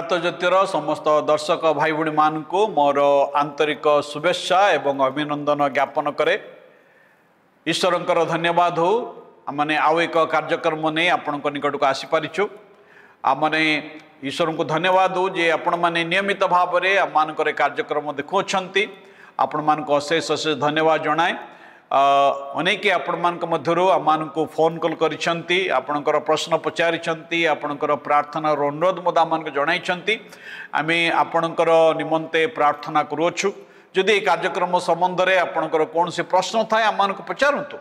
प्रात ज्योतिर समस्त दर्शक भाई भूणी मान को मोर आंतरिक शुभेच्छा एवं अभिनंदन ज्ञापन करे। ईश्वरंकर धन्यवाद हो आमने आउ एक कार्यक्रम नहीं आपण निकट को आसीपारिछु। आमने ईश्वर को धन्यवाद हो जे आपण माने नियमित भाव में आम मानकर कार्यक्रम देखुछंती। आपण मान को अशेष अशेष धन्यवाद जनाए। अनेक आपण मान मध्यरु आम को फोन कॉल करिसंती, आपणकर प्रश्न पचारिसंती, आपणकर प्रार्थना अनुरोध मत आम जणाइसंती। आमे आपणकर निमंते प्रार्थना करूछु। जदि ए कार्यक्रम संबंध में आपणकर कौन से प्रश्न थाए आम को पचारंतु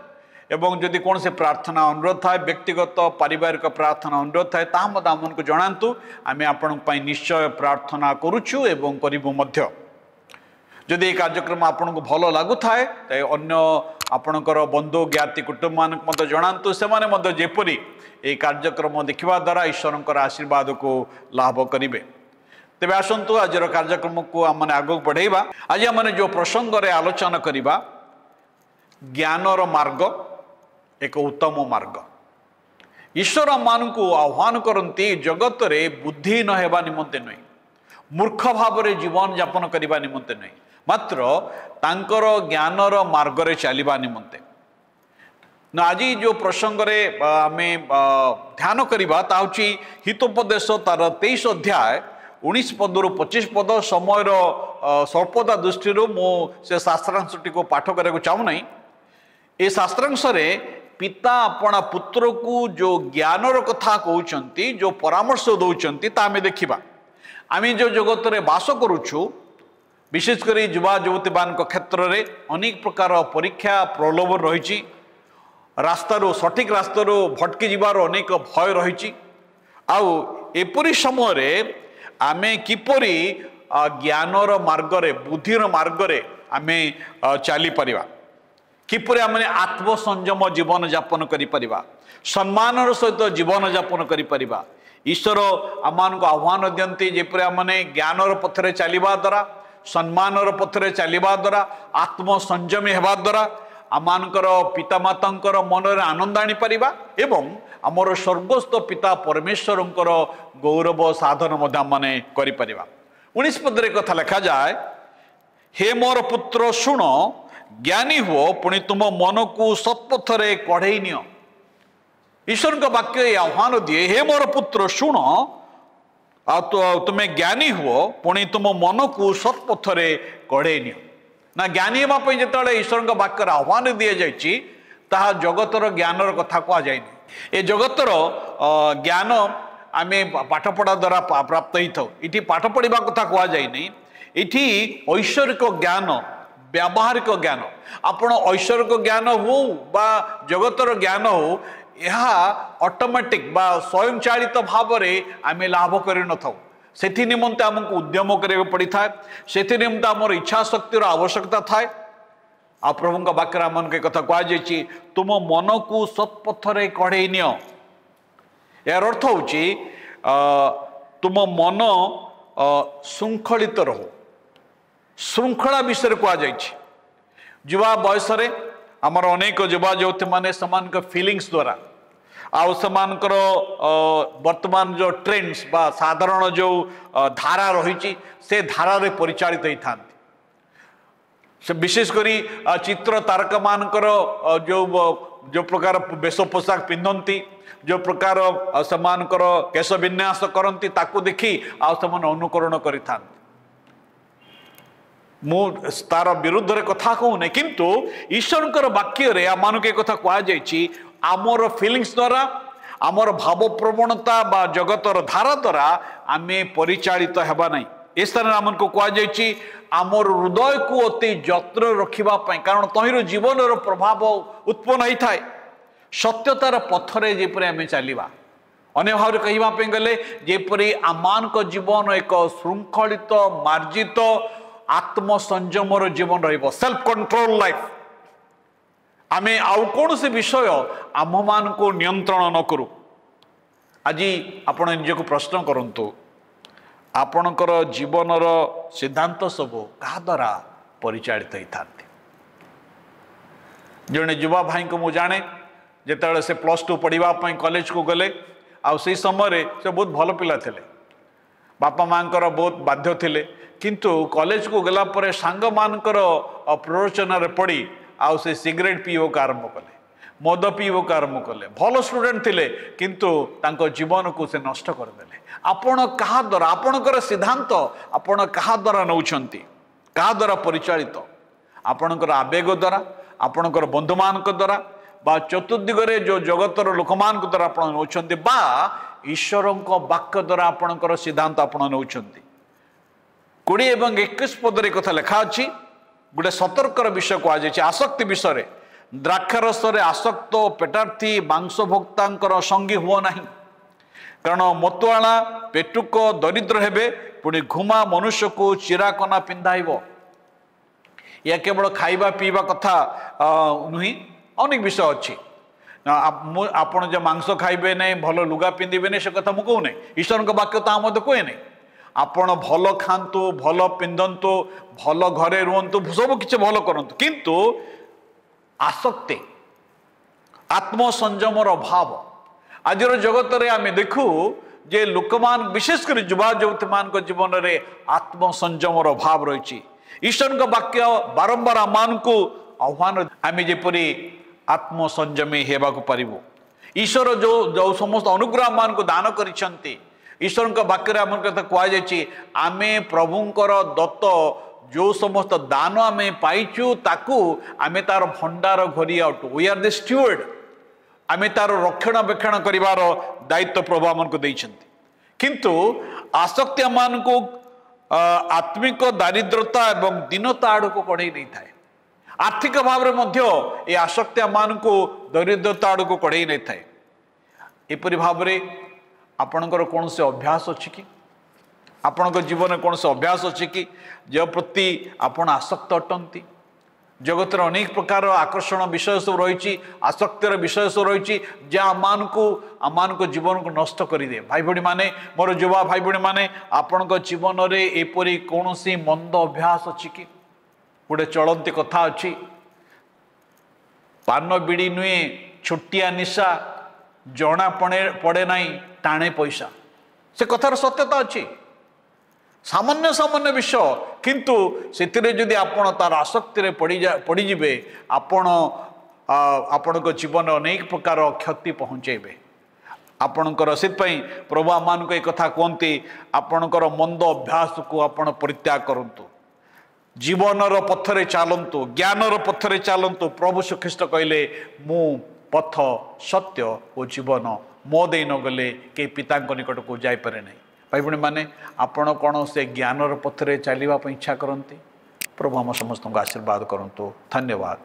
एवं जदि कौन से प्रार्थना अनुरोध थाए व्यक्तिगत पारिवारिक प्रार्थना अनुरोध थाए ता मत आम को जणांतु। आमे आपण पई निश्चय प्रार्थना करूछु एवं करिबु मध्य। जदि ये कार्यक्रम आपन को भल लगु थाए तो अन्य आपणकर बंधु ज्ञाति कुटुंब मान मत जणांतु। से माने मत जेपरी ये कार्यक्रम देखिबा द्वारा ईश्वरंकर आशीर्वाद को लाभ करिवे। तेबे आसंतु आज कार्यक्रम को आमने आगु बढ़ेबा। आज आमने जो प्रसंग रे आलोचना करिबा ज्ञानर मार्ग एक उत्तम मार्ग। ईश्वर मान को आह्वान करती जगत रे बुद्धि न हेबा निमंते नहीं, मूर्ख भाव रे जीवन यापन करबा निमंते नहीं, मात्र तांकर ज्ञानर मार्ग रे चलिबा निमंते। न आज जो प्रसंग रे आमे ध्यान करिबा ता होची हितोपदेश तार 23 अध्याय 19 पदरु 25 पद। समय स्वल्पता दृष्टि मो से शास्त्रांशटी को पाठ करने को चाहू नहीं। ए शास्त्रांश रे पिता अपना पुत्र को जो ज्ञानर कथा कहउचंती, जो परामर्श दउचंती ता आमे देखिबा। आमे जो जगत रे वास करूछु, विशेषकर युवा युवती मान क्षेत्र में अनेक प्रकार परीक्षा प्रलोभन रही। रास्तार सठिक रास्तार भटकी जीवार अनेक भय रही। आउपरी समय आमे किपरि ज्ञानर मार्ग रे बुद्धिर मार्ग रे आमे चली परिबा, किपरि आमे आत्मसंयम जीवन यापन करि परिबा, सम्मानर सहित जीवन यापन करि परिबा। ईश्वर आमान को आह्वान दियंती जेपरि आमने ज्ञानर पथरे चलिबा द्वारा, सम्मानर पथरे चलिबा द्वारा, आत्मसंयमी हेबा द्वारा आमानकर पितामातांकर मन रे आनंद आनी परिबा एवं आमर स्वर्गस्थ पिता परमेश्वरंकर गौरव साधन मध्य माने करि परिबा। 19 पद रे कथा लिखा जाए, हे मोर पुत्र सुन ज्ञानी हो, पुणी तुम मन को सत्पथरे कढ़ई नियो। ईश्वर का वाक्य आह्वान दिए, हे मोर पुत्र सुन तुम्हें ज्ञानी हुओ, पुणी तुम मन को सत्पथरे कढ़ई नियो। ना ज्ञानी होगा जो ईश्वर का वाक्य आह्वान दि जाइए ताहा जगतर ज्ञानर कथा कह जाए। ए जगतर ज्ञान आम पाठपढ़ा द्वारा प्राप्त होता। ये पाठ पढ़ा कथा कह जाए, ये ऐश्वरिक ज्ञान व्यावहारिक ज्ञान। आपण ऐश्वरिक ज्ञान हो बा जगतर ज्ञान हो, यह ऑटोमेटिक बा स्वयं चालित भाव में आम लाभ कर न से निमंते आमको उद्यम करा पड़ी था। से निमंते आमर इच्छा शक्तिर आवश्यकता थाए। आ प्रभु का वाक्य आम के कथा कह जाए, तुम मन को सत्पथरे कढ़ई नियो। यार अर्थ हूँ तुम मन श्रृंखलित रहो। श्रृंखला विषय कह जाए। युवा बयस आमर अनेक युवा युवती मैंने समान फिलिंग्स द्वारा आउ समानकर वर्तमान जो ट्रेंड्स बा साधारण जो धारा रही से धारा रे परिचालित होता। से विशेषकर चित्र तारक मानकर जो जो प्रकार वेश पोशाक पिंधती, जो प्रकार समानकर केश विन्यास करती, ताकू देखी अनुकरण करिथा। मु तार विरुद्ध रे कथा कहूने, किंतु ईश्वर वाक्य रे आम के कथा कह जाए, आमर फिलिंग्स द्वारा आमर भाव प्रवणता बा जगतर धारा द्वारा आमे परिचालित हेबा नहीं। इस तरह आम को कह जाए आमर हृदय को अति जत्र रखिबा पई, कारण तहिर जीवन प्रभाव उत्पन्न होता है। सत्यतार पथरे जेपरि आमे चलिबा, अन्य भाव में कहवा गले जेपरि आमान जीवन एक श्रृंखलित मार्जित आत्मसंयमर जीवन रहिबो, सेल्फ कंट्रोल लाइफ। आमे आउ कौन से विषय आम मान को नियंत्रण न करू। आज आपण निजक प्रश्न करंतु, आपणकर जीवनर सिद्धांत सब क्या द्वारा परिचालित होता। जड़े युवा भाई को मुझे जाने जिते से +2 पढ़ापी कॉलेज को गले, आ समय से बहुत भल पिला थे। बापा माँकर बहुत बाध्य थिले किंतु कॉलेज को गला परे सांग मानकर प्ररोचन पड़ी आउ से सिगरेट पीवाक आरंभ कले मद पीवाक आरंभ कले भल स्टूडेंट थिले किंतु तांको जीवन को से नष्ट करदेले आपण कहा द्वारा आपणकर सिद्धांत आपण कहा द्वारा नौछंती कहा द्वारा परिचालित आपणकर आवेग द्वारा आपणकर बंधु मान द्वारा बा चतुर्दिगरे जो जगतर लोक मान द्वारा आप नौछंती बा ईश्वर वाक्य द्वारा आपणकर सिद्धांत आप नौछंती 20 एवं 21 पदरे कथा लिखा अच्छी गोटे सतर्कर विषय कहुई आसक्ति विषय द्राक्षारस आसक्त पेटार्थी मांस भोक्ता संगी हुआ ना कारण मतुआला पेटुक दरिद्र हेबे पुणी घुमा मनुष्य को चिराकना पिंधाइब या केवल खाइबा पीवा कथा नुही अनेक विषय अच्छी आपण जो मांस खाइबे नहीं भल लुगा पिंधे नहीं से कथा मुझे कहूना ईश्वर वाक्य तो मत कहे नहीं आपण भल खातु भल पिंधतु भल घरे रुहतु सब किसी भल करतु किंतु आसक्ति आत्मसंयमर अभाव आज जगत में आम देखू जे लोकमान विशेषकर युवा युवती मान जीवन में आत्मसंयमर अभाव रही ईश्वर वाक्य बारंबार आम को आह्वान आम जपरी आत्मसंयमी होगा पारू ईश्वर जो जो समस्त अनुग्रह मान को दान कर ईश्वर वाक्य आम कथा कहुई आमे प्रभुंकर दत्त जो समस्त दान आम पाइचु ताकू आमे तार भंडार घरी आउटू वी आर द स्टुअर्ड आमे तार रक्षणाबेक्षण करिवार दायित्व प्रभु आमको देइछन्ति किंतु आसक्ति मान को आत्मिक दारिद्रता एवं दीनता आड़ को कढ़ई नहीं थाए आर्थिक भाव में मध्य ये आसक्ति मान को दरिद्रता आड़ को कढ़ई नहीं थाए एपरि भाव में आपणकर कौन से अभ्यास अच्छी कि आपण जीवन कौन से अभ्यास अच्छी कि जो प्रति आपण आसक्त अटंती जगत अनेक प्रकार आकर्षण विषय सब रही आसक्तिर विषय सब रही आम को जीवन को नष्ट करदे भाई भाई माने मोर युवा भाई भाई माने आपण जीवन में एपरी कौन सी मंद अभ्यास अच्छी कि गोटे चलती कथा अच्छी पान बीड़ी नुहे छोटिया निशा जना पड़े ना टाणे पैसा से कथार सत्यता अच्छी सामान्य सामान्य विषय किंतु से जदि आपण तार आसक्ति पड़ीजे आपण जीवन अनेक प्रकार क्षति पहुँचेबे आपणकर से प्रभु मान को एक कथा कहते आपणकर मंद अभ्यास को आपण परित्याग करंतु जीवनर पथरे चलतु ज्ञानर पथरे चलतु प्रभु श्रीकृष्ण कहले मु पथ सत्य और जीवन मो दे न गले के पिता निकट को जापे ना भाई भाई माने आपण कौन से ज्ञानर पथरे चलने इच्छा करती प्रभु आम समस्त आशीर्वाद करंतु धन्यवाद।